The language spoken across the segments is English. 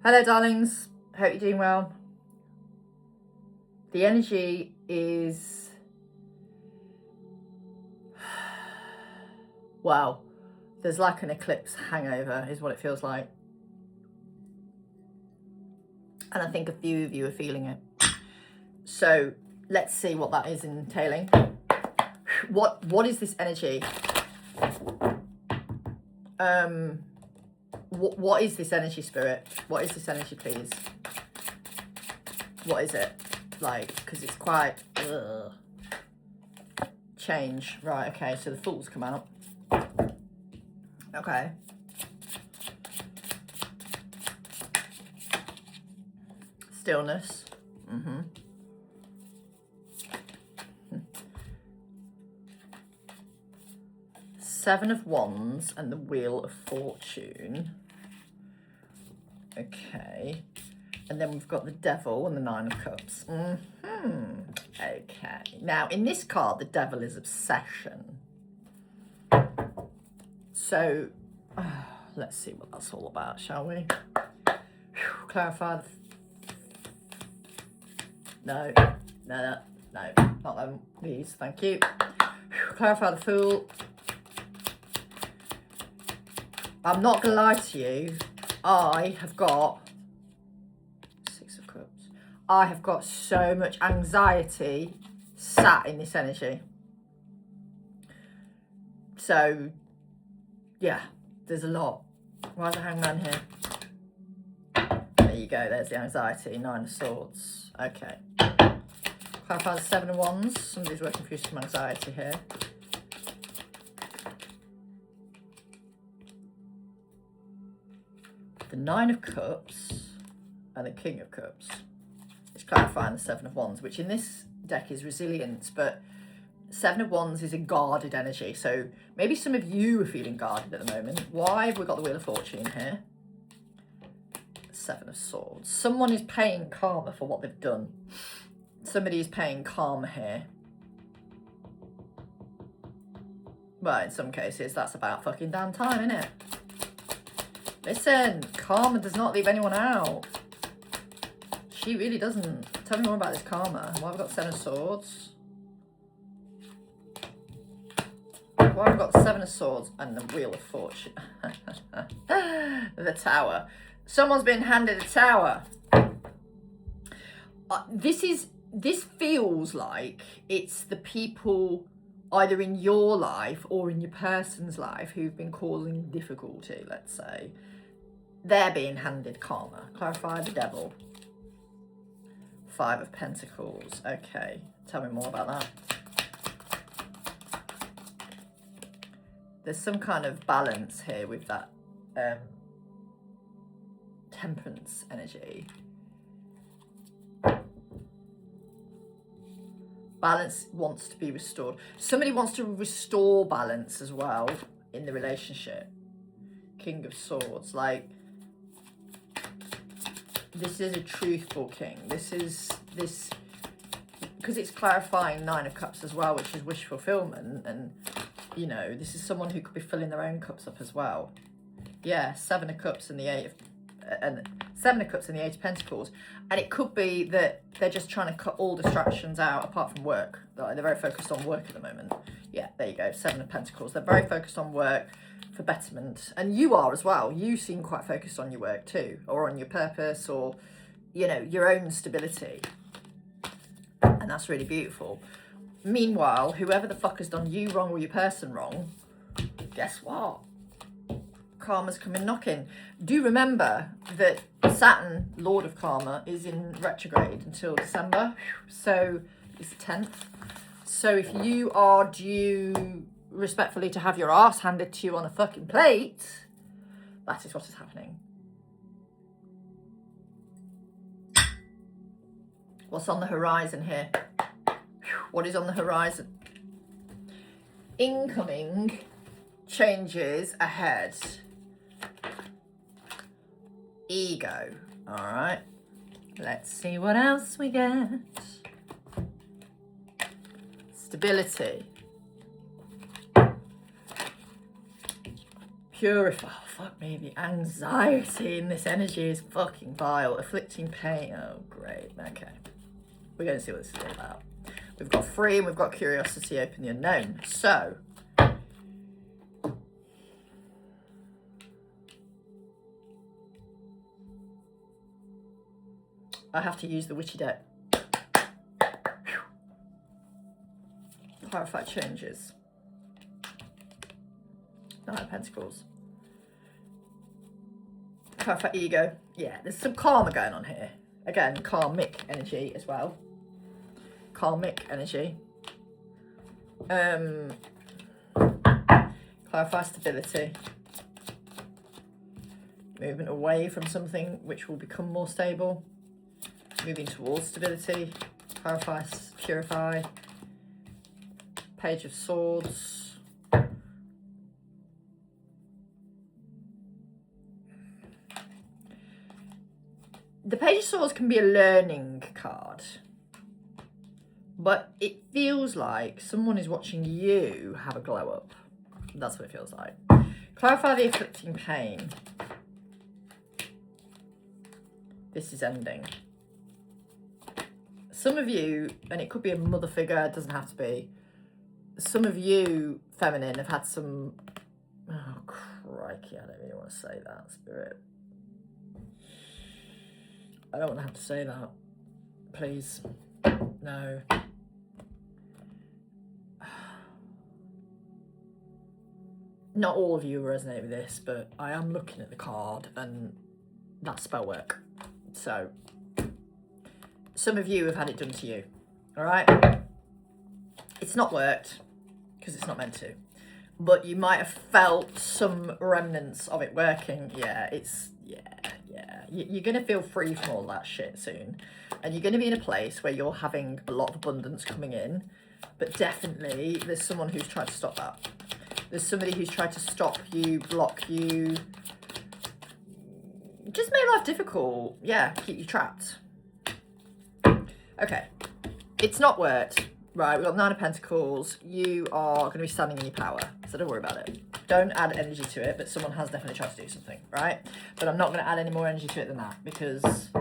Hello, darlings. Hope you're doing well. The energy is... wow. There's like an eclipse hangover is what it feels like. And I think a few of you are feeling it. So let's see what that is entailing. What is this energy? What is this energy, spirit? What is this energy, please? What is it? Like, because it's quite... ugh. Change. Right, okay, so the Fool's come out. Okay. Stillness. Mm-hmm. Seven of Wands and the Wheel of Fortune. Okay. And then we've got the Devil and the Nine of Cups. Okay. Now, in this card, the Devil is obsession. So, let's see what that's all about, shall we? Clarify the... No, not them, please, thank you. Clarify the Fool. I'm not gonna lie to you, I have got Six of Cups. I have got so much anxiety sat in this energy. So, yeah, there's a lot. Why is the Hangman here? There you go, there's the anxiety, Nine of Swords. Okay. Clarify the Seven of Wands. Somebody's working through some anxiety here. The Nine of Cups and the King of Cups. It's clarifying the Seven of Wands, which in this deck is resilience, but Seven of Wands is a guarded energy. So maybe some of you are feeling guarded at the moment. Why have we got the Wheel of Fortune here? Seven of Swords. Someone is paying karma for what they've done. Somebody is paying karma here. Well, in some cases, that's about fucking damn time, isn't it? Listen, karma does not leave anyone out. She really doesn't. Tell me more about this karma. Why have we got Seven of Swords? Why have we got Seven of Swords and the Wheel of Fortune? The Tower. Someone's been handed a tower. This feels like it's the people either in your life or in your person's life who've been causing difficulty, let's say. They're being handed karma. Clarify the Devil. Five of Pentacles. Okay, tell me more about that. There's some kind of balance here with that Temperance energy. Balance wants to be restored. Somebody wants to restore balance as well in the relationship. King of Swords. Like, this is a truthful king. This, because it's clarifying Nine of Cups as well, which is wish fulfillment. And, you know, this is someone who could be filling their own cups up as well. Yeah, Seven of Cups and the Eight of... and Seven of Cups and the Eight of Pentacles. And it could be that they're just trying to cut all distractions out apart from work. They're very focused on work at the moment. Yeah, there you go, Seven of Pentacles. They're very focused on work for betterment. And you are as well. You seem quite focused on your work too, or on your purpose, or, you know, your own stability. And that's really beautiful. Meanwhile, whoever the fuck has done you wrong or your person wrong, guess what? Karma's coming knocking. Do remember that Saturn, Lord of Karma, is in retrograde until December. So it's the 10th. So if you are due respectfully to have your ass handed to you on a fucking plate, that is what is happening. What's on the horizon here? What is on the horizon? Incoming changes ahead. Ego. All right. Let's see what else we get. Stability. Purify. Oh, fuck me. The anxiety in this energy is fucking vile. Afflicting pain. Oh, great. Okay. We're going to see what this is all about. We've got free and we've got curiosity, open the unknown. So, I have to use the witchy deck. Clarify changes. Nine of Pentacles. Clarify ego. Yeah, there's some karma going on here. Again, karmic energy as well. Karmic energy. Clarify stability. Movement away from something which will become more stable. Moving towards stability. Clarify, purify. Page of Swords. The Page of Swords can be a learning card. But it feels like someone is watching you have a glow up. That's what it feels like. Clarify the afflicting pain. This is ending. Some of you, and it could be a mother figure, it doesn't have to be. Some of you, feminine, have had some... Oh, crikey, I don't really want to say that, Spirit. I don't want to have to say that. Please. No. Not all of you resonate with this, but I am looking at the card and that's spell work. So, some of you have had it done to you, all right? It's not worked, because it's not meant to. But you might have felt some remnants of it working. Yeah, you're going to feel free from all that shit soon. And you're going to be in a place where you're having a lot of abundance coming in. But definitely, there's someone who's tried to stop that. There's somebody who's tried to stop you, block you. Just make life difficult. Yeah, keep you trapped. Okay. It's not worked. Right, we've got Nine of Pentacles. You are going to be standing in your power, so don't worry about it. Don't add energy to it, but someone has definitely tried to do something, right? But I'm not going to add any more energy to it than that because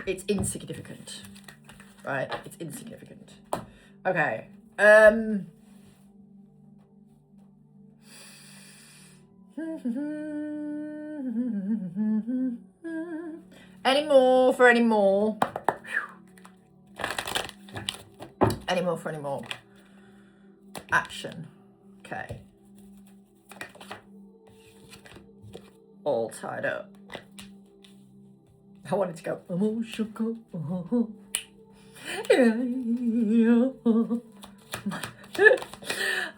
it's insignificant, right? It's insignificant. Okay. Any more for any more? Any more for any more? Action. Okay. All tied up. I wanted to go emotional.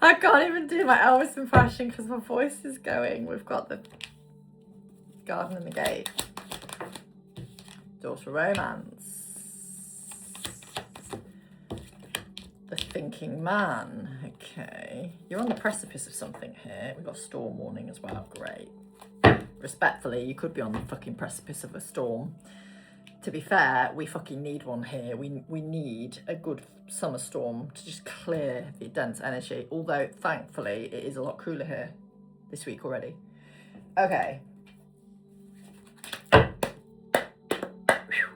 I can't even do my Elvis impression because my voice is going. We've got the garden and the gate. Doors for romance. The thinking man. Okay. You're on the precipice of something here. We've got storm warning as well. Great. Respectfully, you could be on the fucking precipice of a storm. To be fair, we fucking need one here. We need a good summer storm to just clear the dense energy. Although, thankfully, it is a lot cooler here this week already. Okay.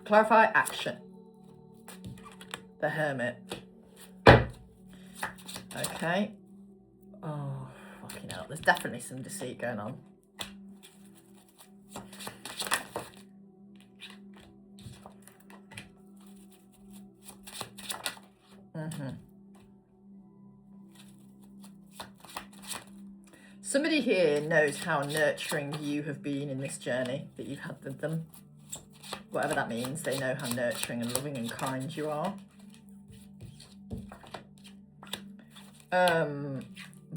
Clarify action. The Hermit. Okay. Oh, fucking hell. There's definitely some deceit going on. Somebody here knows how nurturing you have been in this journey that you've had with them. Whatever that means, they know how nurturing and loving and kind you are.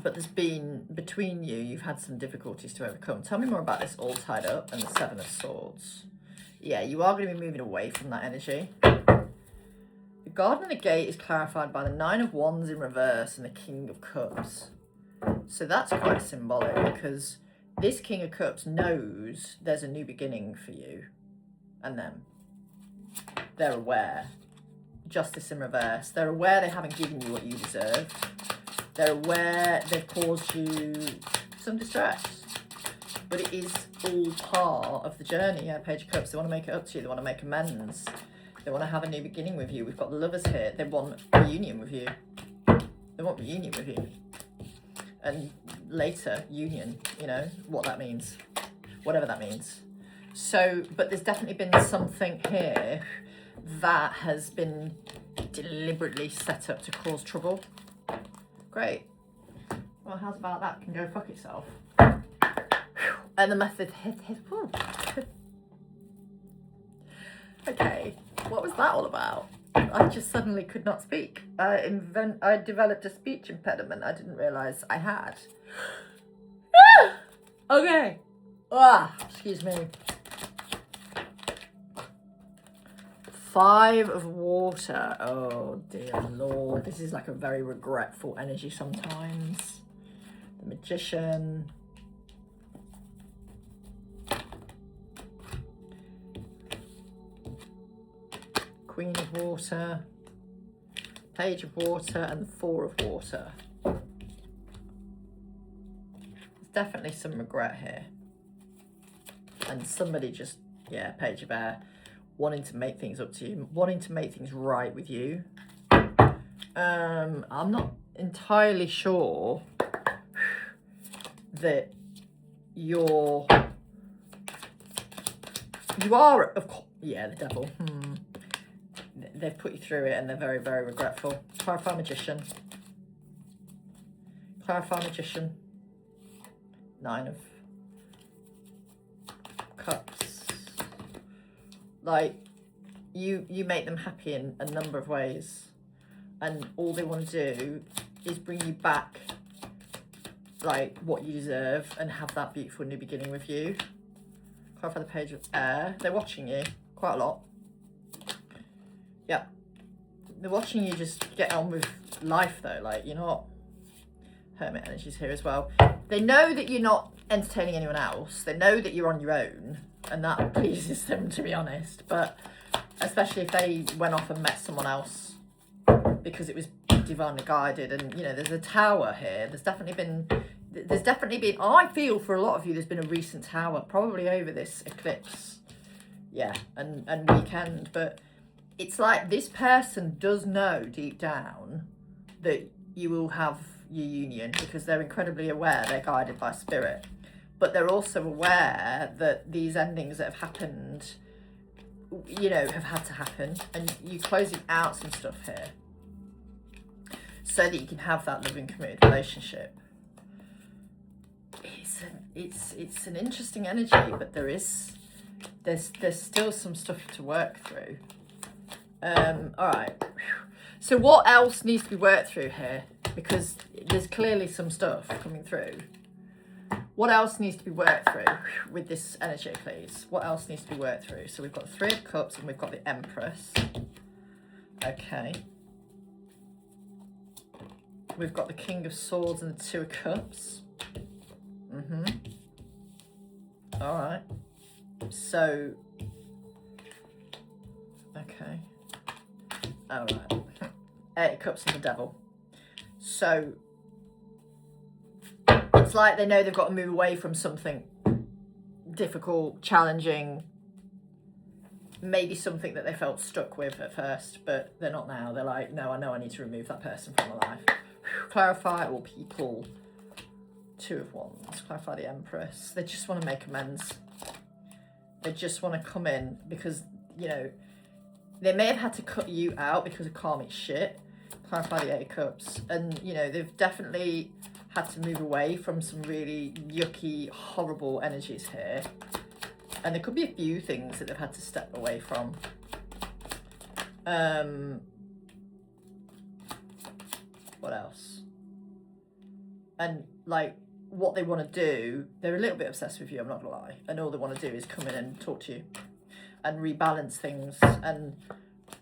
But there's been, between you, you've had some difficulties to overcome. Tell me more about this all tied up and the Seven of Swords. Yeah, you are going to be moving away from that energy. The Garden and the Gate is clarified by the Nine of Wands in reverse and the King of Cups. So that's quite symbolic because this King of Cups knows there's a new beginning for you and them. They're aware. Justice in reverse. They're aware they haven't given you what you deserve. They're aware they've caused you some distress. but it is all part of the journey. Yeah, Page of Cups, they want to make it up to you, they want to make amends, they want to have a new beginning with you. We've got the Lovers here, they want reunion with you. They want reunion with you. And later, union, you know, what that means. Whatever that means. So, but there's definitely been something here that has been deliberately set up to cause trouble. Great. Well, how's about that? Can go fuck itself. And the method. Okay, what was that all about? I just suddenly could not speak. I developed a speech impediment. I didn't realise I had. Okay. Excuse me. 5 of water. Oh dear Lord. This is like a very regretful energy sometimes. The Magician. Queen of Water. Page of Water and the 4 of Water. There's definitely some regret here. And somebody just, yeah, Page of Air, wanting to make things up to you, wanting to make things right with you. I'm not entirely sure that you are, of course, yeah, the Devil. They've put you through it and they're very, very regretful. Clarify Magician. Clarify Magician. 9 of Cups. Like, you make them happy in a number of ways, and all they want to do is bring you back, like, what you deserve and have that beautiful new beginning with you. Clarify the Page of Air. They're watching you quite a lot. Yeah. They're watching you just get on with life, though. Like, you're not... Hermit energies here as well. They know that you're not entertaining anyone else. They know that you're on your own, and that pleases them, to be honest. But especially if they went off and met someone else because it was divinely guided. And, you know, there's a tower here. There's definitely been, I feel for a lot of you, there's been a recent tower, probably over this eclipse. Yeah, and weekend. But it's like this person does know deep down that you will have your union, because they're incredibly aware, they're guided by spirit, but they're also aware that these endings that have happened, you know, have had to happen, and you're closing out some stuff here so that you can have that loving, committed relationship. It's an interesting energy, but there's still some stuff to work through. All right. So what else needs to be worked through here? Because there's clearly some stuff coming through. What else needs to be worked through with this energy, please? What else needs to be worked through? So we've got the 3 of Cups and we've got the Empress. Okay. We've got the King of Swords and the 2 of Cups. All right. So, okay. All right. 8 of Cups and the Devil. So it's like they know they've got to move away from something difficult, challenging, maybe something that they felt stuck with at first, but they're not now. They're like, no, I know I need to remove that person from my life. Clarify all people. 2 of Wands. Clarify the Empress. They just want to make amends. They just want to come in because, you know, they may have had to cut you out because of karmic shit. Clarify the 8 of Cups. And, you know, they've definitely had to move away from some really yucky, horrible energies here. And there could be a few things that they've had to step away from. What else? And, like, what they want to do, they're a little bit obsessed with you, I'm not going to lie. And all they want to do is come in and talk to you. And rebalance things and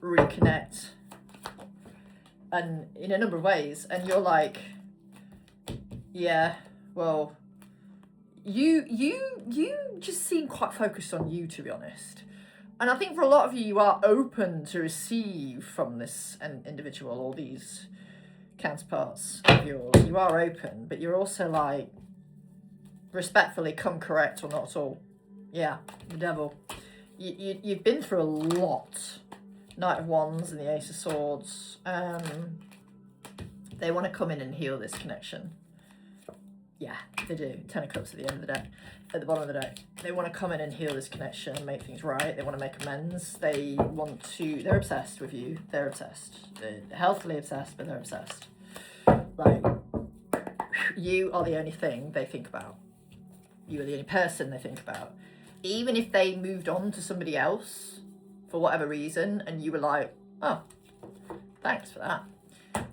reconnect. And in a number of ways, and you're like, yeah, well, you just seem quite focused on you, to be honest. And I think for a lot of you, you are open to receive from this individual or these counterparts of yours. You are open, but you're also like, respectfully, come correct or not at all. Yeah, the devil. You've been through a lot. Knight of Wands and the Ace of Swords. They want to come in and heal this connection. Yeah, they do. 10 of Cups at the end of the day. At the bottom of the deck. They want to come in and heal this connection and make things right. They want to make amends. They want to... They're obsessed with you. They're obsessed. They're healthily obsessed, but they're obsessed. Like, you are the only thing they think about. You are the only person they think about. Even if they moved on to somebody else for whatever reason and you were like, oh, thanks for that.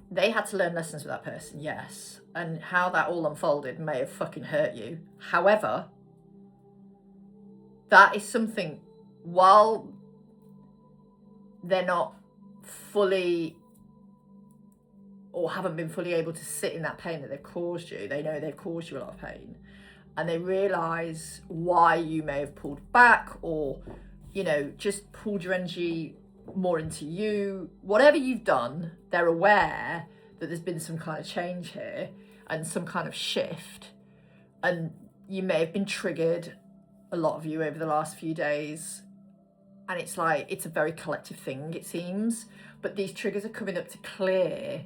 They had to learn lessons with that person, yes. And how that all unfolded may have fucking hurt you. However, that is something, while they're not fully or haven't been fully able to sit in that pain that they've caused you, they know they've caused you a lot of pain. And they realise why you may have pulled back or, you know, just pulled your energy more into you. Whatever you've done, they're aware that there's been some kind of change here and some kind of shift. And you may have been triggered, a lot of you, over the last few days. And it's like, it's a very collective thing, it seems. But these triggers are coming up to clear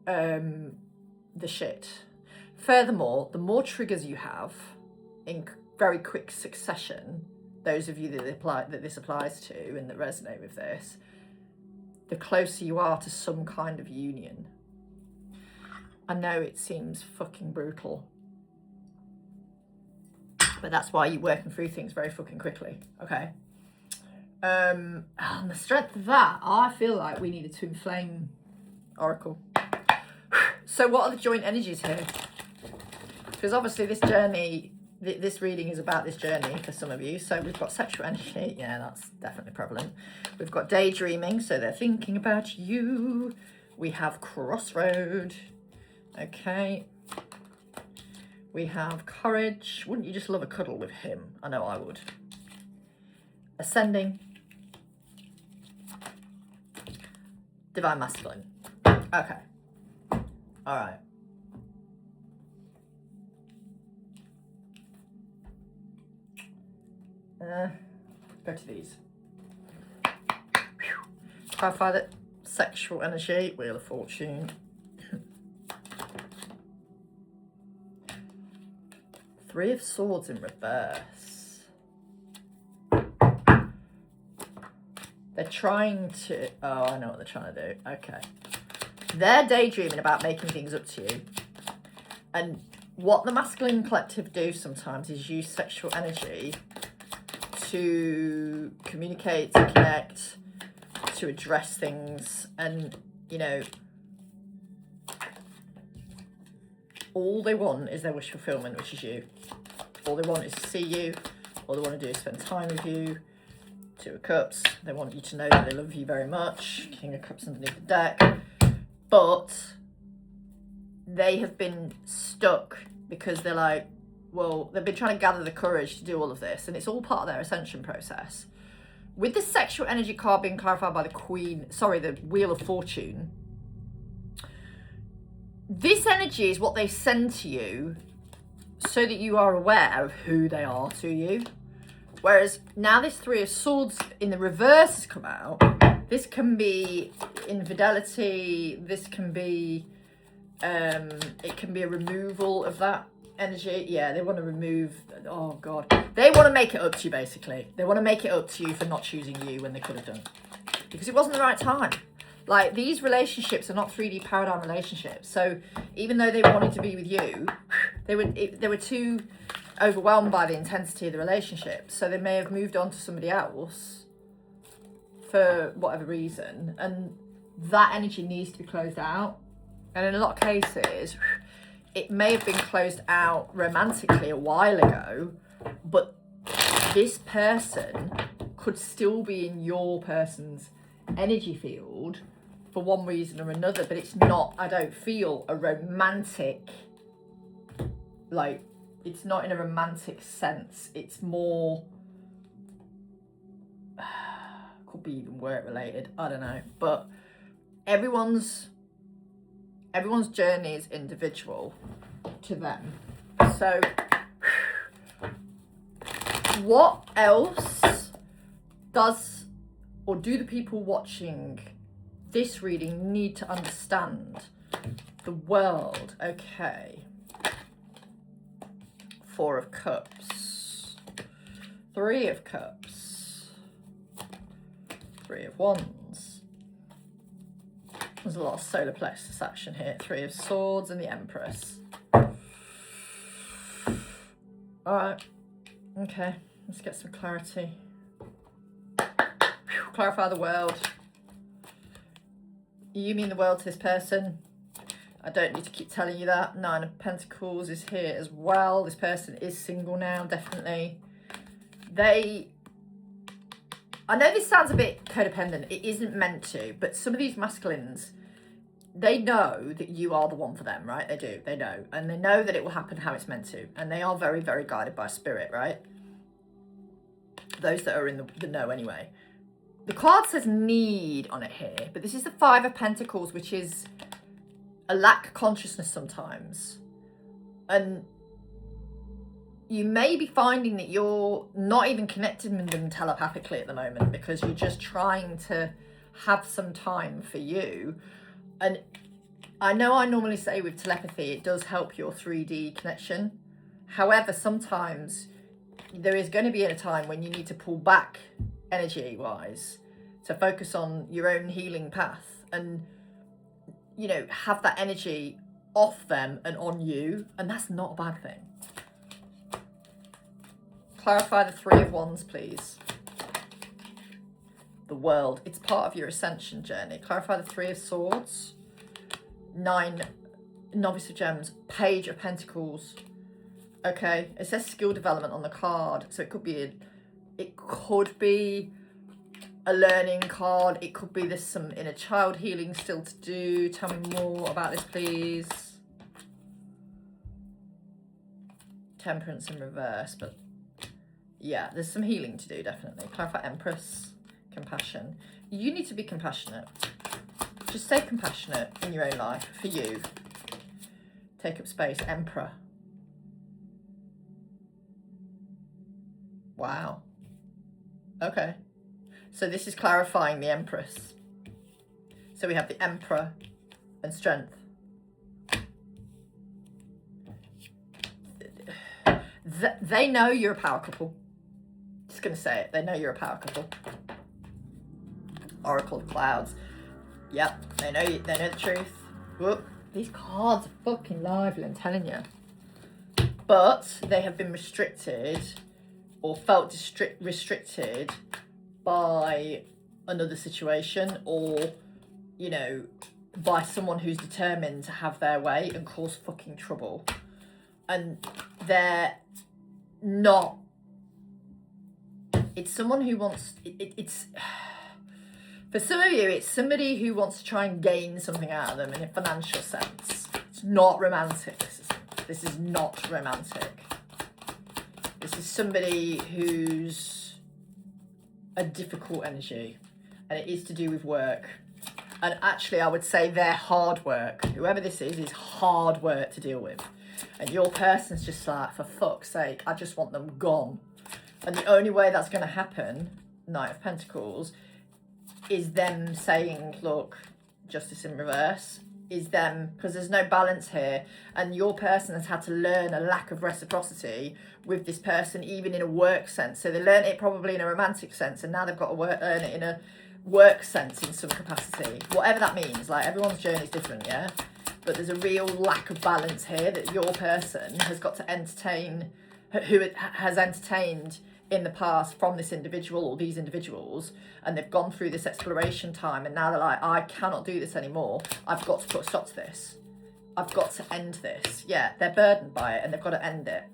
the shit. Furthermore, the more triggers you have in very quick succession, those of you that this applies to and that resonate with this, the closer you are to some kind of union. I know it seems fucking brutal, but that's why you're working through things very fucking quickly, okay? On the strength of that, I feel like we needed to inflame Oracle. So what are the joint energies here? Because obviously this journey, this reading is about this journey for some of you. So we've got sexual energy. Yeah, that's definitely prevalent. We've got daydreaming. So they're thinking about you. We have crossroad. Okay. We have courage. Wouldn't you just love a cuddle with him? I know I would. Ascending. Divine masculine. Okay. All right. Go to these. Clarify that sexual energy, Wheel of Fortune. Three of Swords in reverse. They're trying to... Oh, I know what they're trying to do. Okay. They're daydreaming about making things up to you. And what the masculine collective do sometimes is use sexual energy to communicate, to connect, to address things. And, you know, all they want is their wish fulfillment, which is you. All they want is to see you. All they want to do is spend time with you. Two of Cups. They want you to know that they love you very much. King of Cups underneath the deck. But they have been stuck because they're like, well, they've been trying to gather the courage to do all of this. And it's all part of their ascension process. With the sexual energy card being clarified by the the Wheel of Fortune, this energy is what they send to you so that you are aware of who they are to you. Whereas now this Three of Swords in the reverse has come out. This can be infidelity. This can be, it can be a removal of that energy. Yeah, they want to remove, oh God. They want to make it up to you, basically. They want to make it up to you for not choosing you when they could have done. Because it wasn't the right time. Like, these relationships are not 3D paradigm relationships. So even though they wanted to be with you, they were too overwhelmed by the intensity of the relationship. So they may have moved on to somebody else for whatever reason. And that energy needs to be closed out. And in a lot of cases, it may have been closed out romantically a while ago, but this person could still be in your person's energy field for one reason or another, but it's not, I don't feel, a romantic, like, it's not in a romantic sense. It's more, could be even work related, I don't know, but everyone's journey is individual to them. So what else does or do the people watching this reading need to understand? The world. Okay. 4 of Cups. 3 of Cups. 3 of Wands. There's a lot of solar plexus action here. 3 of Swords and the Empress. Alright. Okay. Let's get some clarity. Clarify the world. You mean the world to this person? I don't need to keep telling you that. 9 of Pentacles is here as well. This person is single now, definitely. I know this sounds a bit codependent. It isn't meant to, but some of these masculines, they know that you are the one for them, right? They do, they know. And they know that it will happen how it's meant to. And they are very, very guided by spirit, right? Those that are in the know anyway. The card says need on it here, but this is the 5 of Pentacles, which is a lack of consciousness sometimes. And you may be finding that you're not even connected with them telepathically at the moment because you're just trying to have some time for you. And I know I normally say with telepathy, it does help your 3D connection. However, sometimes there is going to be a time when you need to pull back energy-wise to focus on your own healing path and, you know, have that energy off them and on you. And that's not a bad thing. Clarify the 3 of Wands, please. The world. It's part of your ascension journey. Clarify the 3 of Swords. 9, Novice of Gems. Page of Pentacles. Okay. It says skill development on the card. So it could be a learning card. It could be there's some inner child healing still to do. Tell me more about this, please. Temperance in reverse, but yeah, there's some healing to do, definitely. Clarify Empress. Compassion. You need to be compassionate. Just stay compassionate in your own life, for you. Take up space. Emperor. Wow. Okay. So this is clarifying the Empress. So we have the Emperor and Strength. They know you're a power couple. Just going to say it. They know you're a power couple. Oracle of Clouds. Yep. They know the truth. Whoop. These cards are fucking lively, I'm telling you. But they have been restricted or felt restricted by another situation or, you know, by someone who's determined to have their way and cause fucking trouble. And they're not... It's someone who wants... It's... For some of you, it's somebody who wants to try and gain something out of them in a financial sense. It's not romantic. This is not romantic. This is somebody who's a difficult energy, and it is to do with work. And actually, I would say they're hard work. Whoever this is hard work to deal with. And your person's just like, for fuck's sake, I just want them gone. And the only way that's going to happen, Knight of Pentacles, is them saying, look, justice in reverse, is them, because there's no balance here, and your person has had to learn a lack of reciprocity with this person, even in a work sense. So they learned it probably in a romantic sense, and now they've got to learn it in a work sense in some capacity, whatever that means. Like, everyone's journey is different, yeah? But there's a real lack of balance here that your person has got to entertain, who has entertained in the past from this individual or these individuals, and they've gone through this exploration time, and now they're like, I cannot do this anymore. I've got to put a stop to this. I've got to end this. Yeah, they're burdened by it and they've got to end it.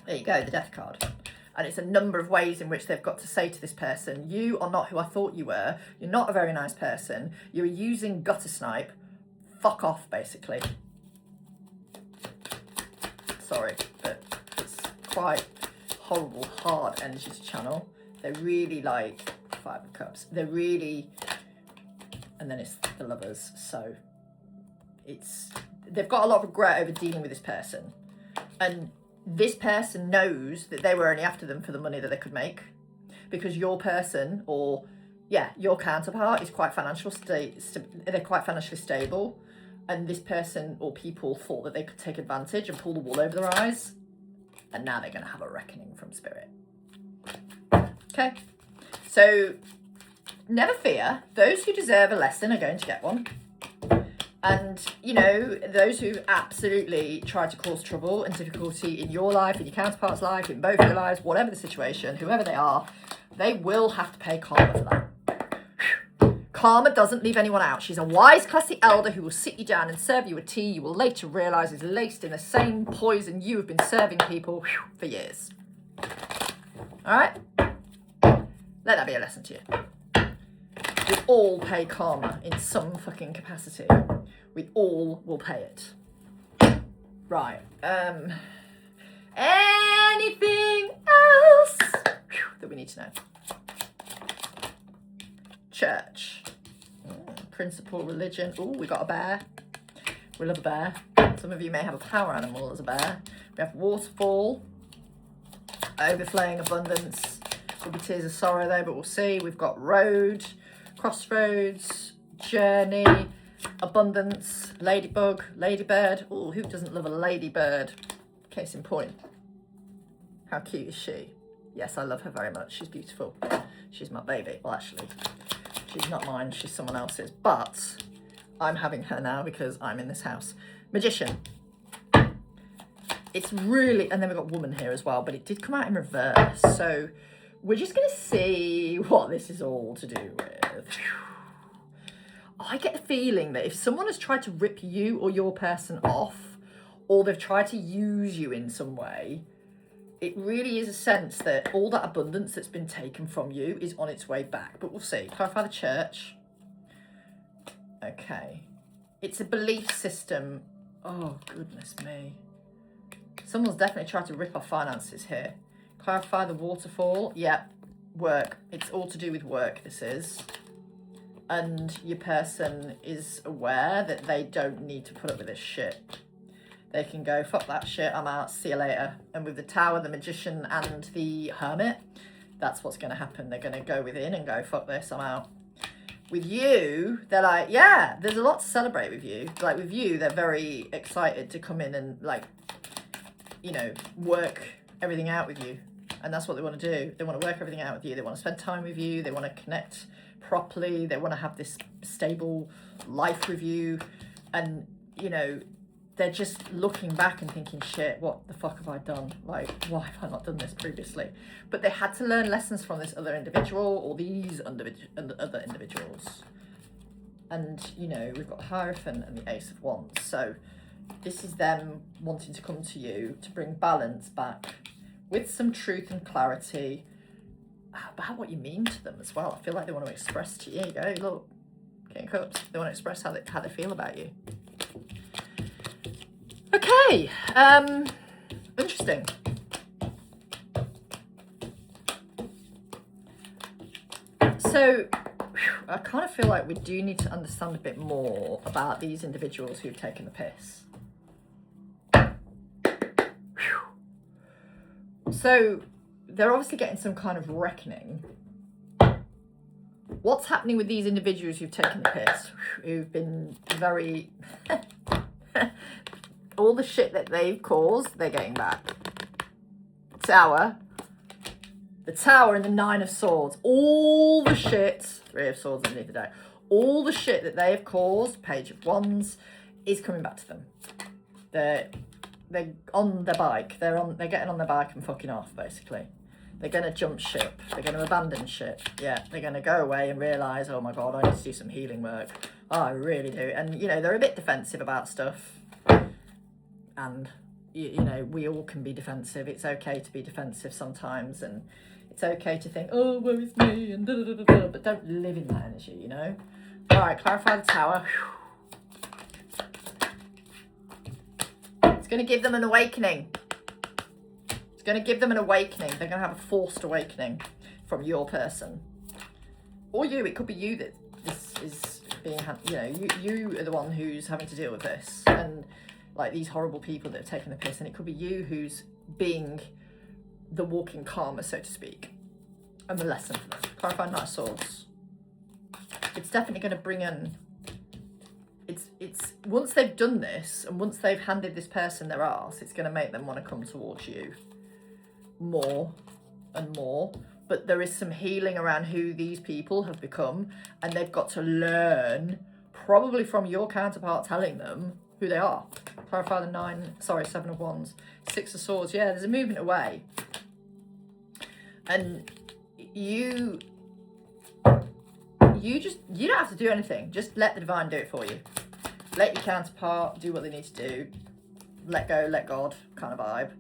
There you go, the Death card. And it's a number of ways in which they've got to say to this person, you are not who I thought you were. You're not a very nice person. You're using gutter snipe. Fuck off, basically. Sorry, but it's quite horrible, hard energy to channel. They're really like 5 of Cups. They're really, and then it's the Lovers. So they've got a lot of regret over dealing with this person. And this person knows that they were only after them for the money that they could make, because your person, or your counterpart, is quite they're quite financially stable, and this person or people thought that they could take advantage and pull the wool over their eyes, and now they're going to have a reckoning from spirit. Okay, so never fear. Those who deserve a lesson are going to get one. And, you know, those who absolutely try to cause trouble and difficulty in your life, in your counterpart's life, in both your lives, whatever the situation, whoever they are, they will have to pay karma for that. Karma doesn't leave anyone out. She's a wise, classy elder who will sit you down and serve you a tea you will later realise is laced in the same poison you have been serving people for years. All right? Let that be a lesson to you. We all pay karma in some fucking capacity. We all will pay it. Right. Anything else that we need to know? Church. Principle, religion. Oh, we got a bear. We love a bear. Some of you may have a power animal as a bear. We have waterfall. Overflowing abundance. Could be tears of sorrow though, but we'll see. We've got road. Crossroads, journey, abundance, ladybug, ladybird. Oh, who doesn't love a ladybird? Case in point. How cute is she? Yes, I love her very much. She's beautiful. She's my baby. Well, actually, she's not mine. She's someone else's. But I'm having her now because I'm in this house. Magician. It's really... And then we've got woman here as well, but it did come out in reverse. So we're just going to see what this is all to do with. I get the feeling that if someone has tried to rip you or your person off, or they've tried to use you in some way, it really is a sense that all that abundance that's been taken from you is on its way back. But we'll see. Clarify the church. Okay. It's a belief system. Oh, goodness me. Someone's definitely tried to rip off finances here. Clarify the waterfall. Yep. Work. It's all to do with work, this is. And your person is aware that they don't need to put up with this shit. They can go, fuck that shit, I'm out, see you later. And with the tower, the magician and the hermit, that's what's going to happen. They're going to go within and go, fuck this, I'm out. With you, they're like, yeah, there's a lot to celebrate with you. Like with you, they're very excited to come in and like, you know, work everything out with you. And that's what they want to do. They want to work everything out with you. They want to spend time with you. They want to connect properly. They want to have this stable life with you. And, you know, they're just looking back and thinking, shit, what the fuck have I done? Like, why have I not done this previously? But they had to learn lessons from this other individual or these other individuals. And, you know, we've got Hierophant and the Ace of Wands. So this is them wanting to come to you to bring balance back with some truth and clarity about what you mean to them as well. I feel like they want to express to you. There you go, look, King of Cups. They want to express how they feel about you. Okay, interesting. So I kind of feel like we do need to understand a bit more about these individuals who've taken the piss. So they're obviously getting some kind of reckoning. What's happening with these individuals who've taken the piss, who've been very... all the shit that they've caused, they're getting back. Tower. The Tower and the Nine of Swords. All the shit... Three of Swords underneath the deck. All the shit that they have caused, Page of Wands, is coming back to them. They're on their bike. They're getting on their bike and fucking off, basically. They're going to jump ship. They're going to abandon ship. Yeah, they're going to go away and realise, oh my God, I need to do some healing work. Oh, I really do. And, you know, they're a bit defensive about stuff. And, you know, we all can be defensive. It's okay to be defensive sometimes. And it's okay to think, oh, woe is me, and da-da-da-da-da. But don't live in that energy, you know? All right, clarify the Tower. It's going to give them an awakening. It's going to give them an awakening. They're going to have a forced awakening from your person. Or you. It could be you that this is being... You know, you are the one who's having to deal with this. And like these horrible people that have taken the piss, and it could be you who's being the walking karma, so to speak. And the lesson for this. Clarify Knight of Swords. It's definitely going to bring in... It's once they've done this, and once they've handed this person their arse, it's going to make them want to come towards you more and more. But there is some healing around who these people have become, and they've got to learn, probably from your counterpart telling them who they are. Clarify the 7 of Wands. 6 of Swords. Yeah, there's a movement away. And you don't have to do anything. Just let the divine do it for you. Let your counterpart do what they need to do. Let go, let God kind of vibe.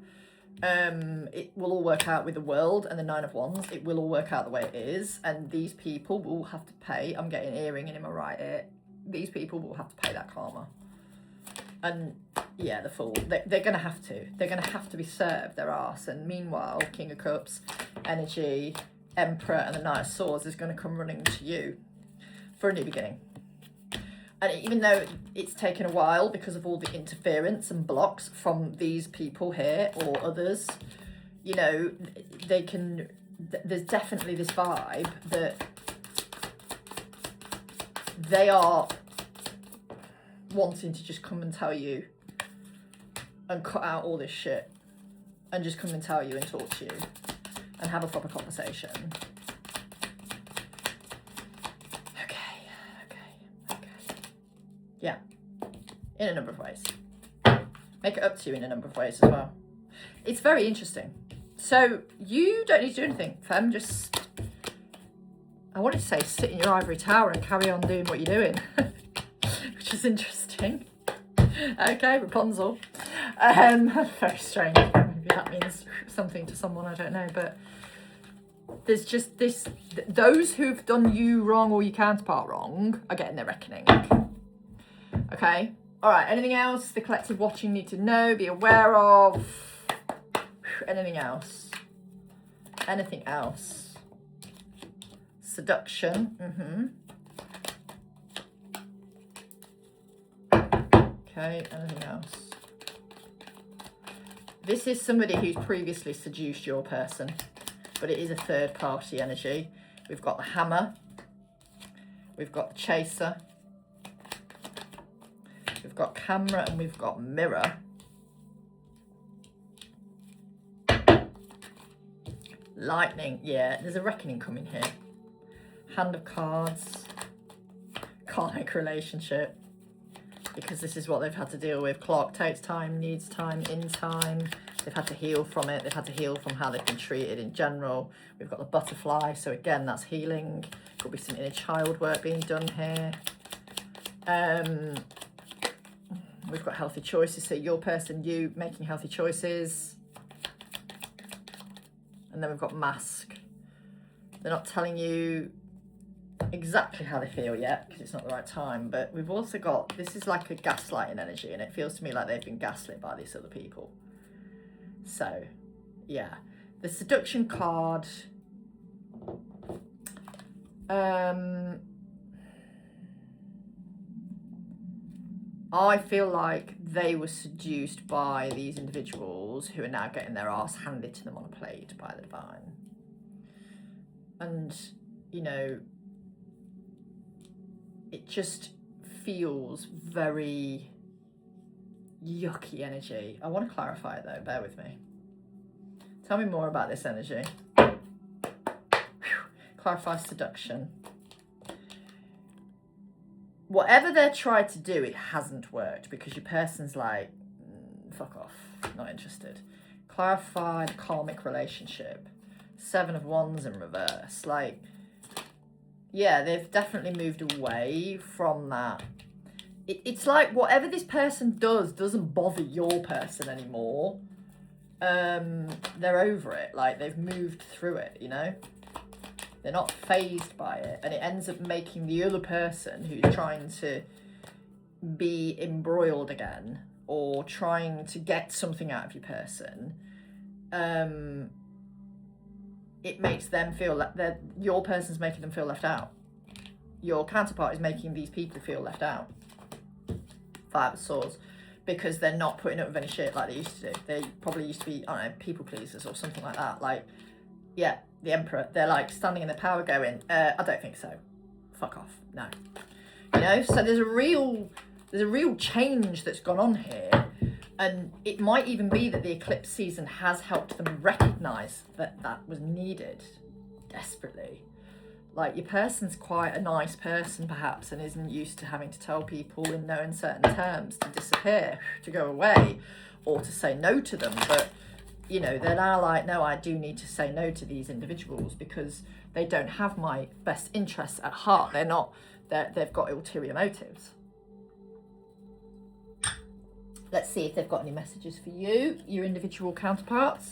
It will all work out with the world and the 9 of Wands. It will all work out the way it is. And these people will have to pay. I'm getting earring in my right ear. These people will have to pay that karma. And yeah, the Fool. They're going to have to. They're going to have to be served their arse. And meanwhile, King of Cups, energy, Emperor, and the Knight of Swords is going to come running to you for a new beginning. And even though it's taken a while because of all the interference and blocks from these people here or others, you know, they can... There's definitely this vibe that they are wanting to just come and tell you and cut out all this shit and just come and tell you and talk to you and have a proper conversation. Okay. Yeah, in a number of ways. Make it up to you in a number of ways as well. It's very interesting. So you don't need to do anything, femme. Just, I wanted to say sit in your ivory tower and carry on doing what you're doing, which is interesting. Okay, Rapunzel. Very strange. Maybe that means something to someone, I don't know. But there's just this, those who've done you wrong or your counterpart wrong are getting their reckoning. Okay. All right. Anything else the collective watching need to know, be aware of? Anything else? Anything else? Seduction. Okay, anything else? This is somebody who's previously seduced your person, but it is a third party energy. We've got the Hammer. We've got the Chaser. We've got Camera, and we've got Mirror. Lightning, yeah, there's a reckoning coming here. Hand of Cards. Karmic relationship. Because this is what they've had to deal with. Clock takes time, needs time, in time. They've had to heal from it. They've had to heal from how they've been treated in general. We've got the Butterfly, so again, that's healing. Could be some inner child work being done here. We've got healthy choices, so your person, you, making healthy choices. And then we've got Mask. They're not telling you exactly how they feel yet because it's not the right time, but we've also got, this is like a gaslighting energy, and it feels to me like they've been gaslit by these other people. So yeah, the Seduction card, I feel like they were seduced by these individuals who are now getting their arse handed to them on a plate by the divine. And, you know, it just feels very yucky energy. I want to clarify it though, bear with me. Tell me more about this energy. Whew. Clarify Seduction. Whatever they're trying to do, it hasn't worked because your person's like, fuck off, not interested. Clarify the Karmic relationship. 7 of Wands in reverse. Like, yeah, they've definitely moved away from that. It's like whatever this person does doesn't bother your person anymore. They're over it. Like, they've moved through it, you know? They're not fazed by it. And it ends up making the other person who's trying to be embroiled again or trying to get something out of your person, it makes them feel that your person's making them feel left out. Your counterpart is making these people feel left out. 5 of Swords. because they're not putting up with any shit like they used to do. They probably used to be, I don't know, people pleasers or something like that. Like, yeah, the Emperor, they're like standing in their power going, I don't think so. Fuck off. No. You know, so there's a real change that's gone on here. And it might even be that the eclipse season has helped them recognise that that was needed desperately. Like, your person's quite a nice person perhaps and isn't used to having to tell people in no uncertain terms to disappear, to go away, or to say no to them. But, you know, they're now like, no, I do need to say no to these individuals because they don't have my best interests at heart. They've got ulterior motives. Let's see if they've got any messages for you, your individual counterparts.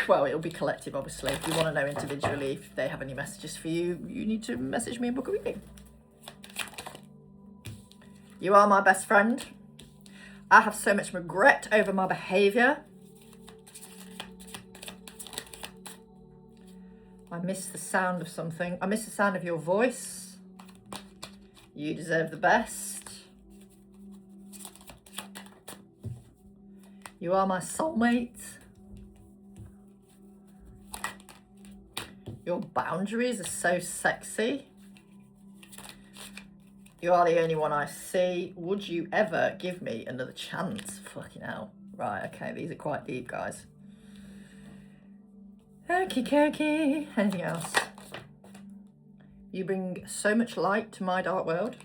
Well, it'll be collective, obviously. If you want to know individually if they have any messages for you, you need to message me and book a reading. You are my best friend. I have so much regret over my behaviour. I miss the sound of something. I miss the sound of your voice. You deserve the best. You are my soulmate. Your boundaries are so sexy. You are the only one I see. Would you ever give me another chance? Fucking hell. Right, okay, these are quite deep, guys. Okie. Anything else? You bring so much light to my dark world.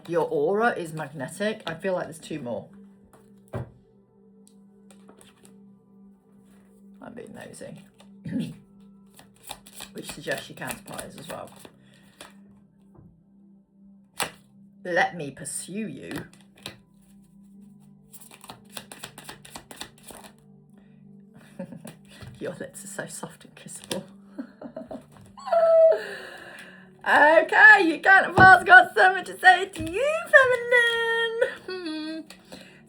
Your aura is magnetic. I feel like there's two more. I'm being nosy. Which suggests your counterpart is as well. Let me pursue you. Your lips are so soft and kissable. Okay, your counterpart's got something to say to you, feminine.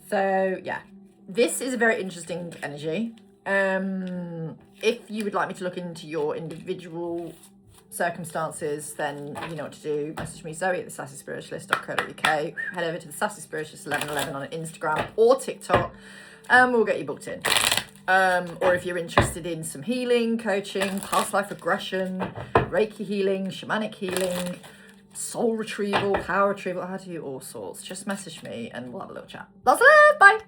So, yeah, this is a very interesting energy. If you would like me to look into your individual circumstances, then you know what to do. Message me, Zoe at thesassyspiritualist.co.uk. Head over to the Sassy Spiritualist 1111 on Instagram or TikTok, and we'll get you booked in. Or if you're interested in some healing, coaching, past life regression, Reiki healing, Shamanic healing, soul retrieval, power retrieval, how to do all sorts, just message me and we'll have a little chat. Lots of love, bye!